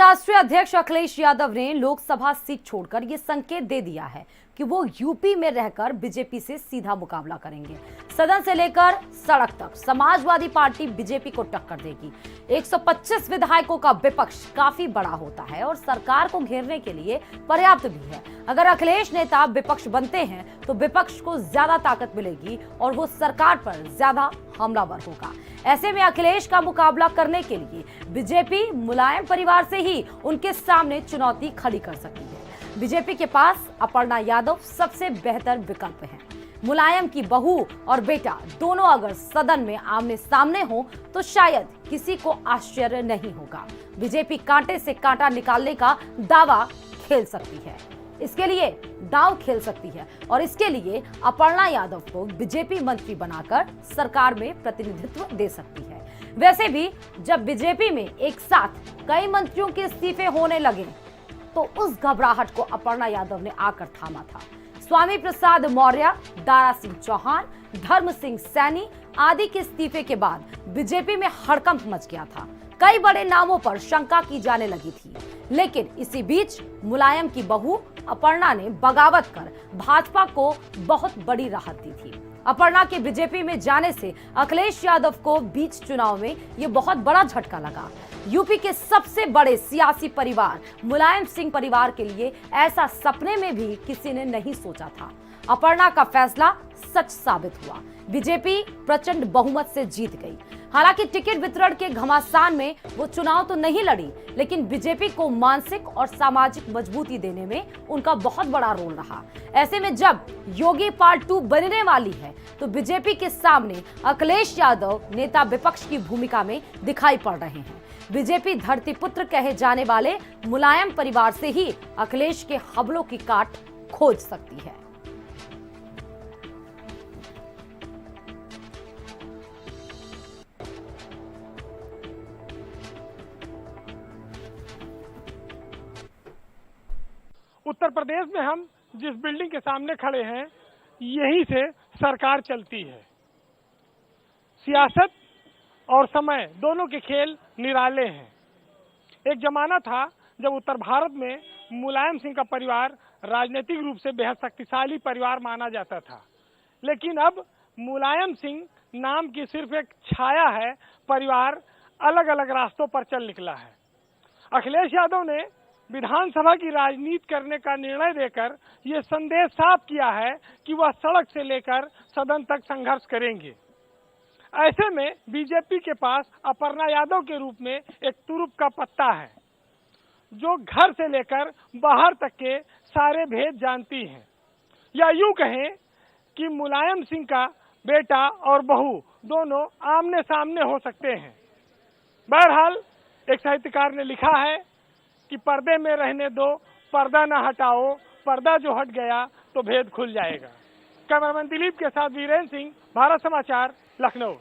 राष्ट्रीय अध्यक्ष अखिलेश यादव ने लोकसभा सीट छोड़कर ये संकेत दे दिया है कि वो यूपी में रहकर बीजेपी से सीधा मुकाबला करेंगे। सदन से लेकर सड़क तक समाजवादी पार्टी बीजेपी को टक्कर देगी। 125 विधायकों का विपक्ष काफी बड़ा होता है और सरकार को घेरने के लिए पर्याप्त भी है। अगर अखिलेश नेता विपक्ष बनते हैं तो विपक्ष को ज्यादा ताकत मिलेगी और वो सरकार पर ज्यादा हमलावर होगा। ऐसे में अखिलेश का मुकाबला करने के लिए बीजेपी मुलायम परिवार से ही उनके सामने चुनौती खड़ी कर सकती है। बीजेपी के पास अपर्णा यादव सबसे बेहतर विकल्प है। मुलायम की बहू और बेटा दोनों अगर सदन में आमने सामने हो तो शायद किसी को आश्चर्य नहीं होगा। बीजेपी कांटे से कांटा निकालने का दावा खेल सकती है, इसके लिए दांव खेल सकती है और इसके लिए अपर्णा यादव को बीजेपी मंत्री बनाकर सरकार में प्रतिनिधित्व दे सकती है। वैसे भी जब बीजेपी में एक साथ कई मंत्रियों के इस्तीफे होने लगे तो उस घबराहट को अपर्णा यादव ने आकर थामा था। स्वामी प्रसाद मौर्य, दारा सिंह चौहान, धर्म सिंह सैनी आदि के इस्तीफे के बाद बीजेपी में हड़कंप मच गया था। कई बड़े नामों पर शंका की जाने लगी थी, लेकिन इसी बीच मुलायम की बहू अपर्णा ने बगावत कर भाजपा को बहुत बड़ी राहत दी थी। अपर्णा के बीजेपी में जाने से अखिलेश यादव को बीच चुनाव में ये बहुत बड़ा झटका लगा। यूपी के सबसे बड़े सियासी परिवार मुलायम सिंह परिवार के लिए ऐसा सपने में भी किसी ने नहीं सोचा था। अपर्णा का फैसला सच साबित हुआ। बीजेपी प्रचंड बहुमत से जीत गई। हालांकि टिकट वितरण के घमासान में वो चुनाव तो नहीं लड़ी, लेकिन बीजेपी को मानसिक और सामाजिक मजबूती देने में उनका बहुत बड़ा रोल रहा। ऐसे में जब योगी पार्ट 2 बनने वाली है तो बीजेपी के सामने अखिलेश यादव नेता विपक्ष की भूमिका में दिखाई पड़ रहे हैं। बीजेपी धरतीपुत्र कहे जाने वाले मुलायम परिवार से ही अखिलेश के हमलों की काट खोज सकती है। उत्तर प्रदेश में हम जिस बिल्डिंग के सामने खड़े हैं, यहीं से सरकार चलती है। सियासत और समय दोनों के खेल निराले हैं। एक जमाना था जब उत्तर भारत में मुलायम सिंह का परिवार राजनीतिक रूप से बेहद शक्तिशाली परिवार माना जाता था, लेकिन अब मुलायम सिंह नाम की सिर्फ एक छाया है। परिवार अलग अलग रास्तों पर चल निकला है। अखिलेश यादव ने विधानसभा की राजनीति करने का निर्णय देकर ये संदेश साफ किया है कि वह सड़क से लेकर सदन तक संघर्ष करेंगे। ऐसे में बीजेपी के पास अपर्णा यादव के रूप में एक तुरुप का पत्ता है, जो घर से लेकर बाहर तक के सारे भेद जानती हैं। या यूं कहें कि मुलायम सिंह का बेटा और बहू दोनों आमने सामने हो सकते हैं। बहरहाल एक साहित्यकार ने लिखा है कि पर्दे में रहने दो, पर्दा ना हटाओ, पर्दा जो हट गया तो भेद खुल जाएगा। कैमरामैन दिलीप के साथ वीरेंद्र सिंह, भारत समाचार, लखनऊ।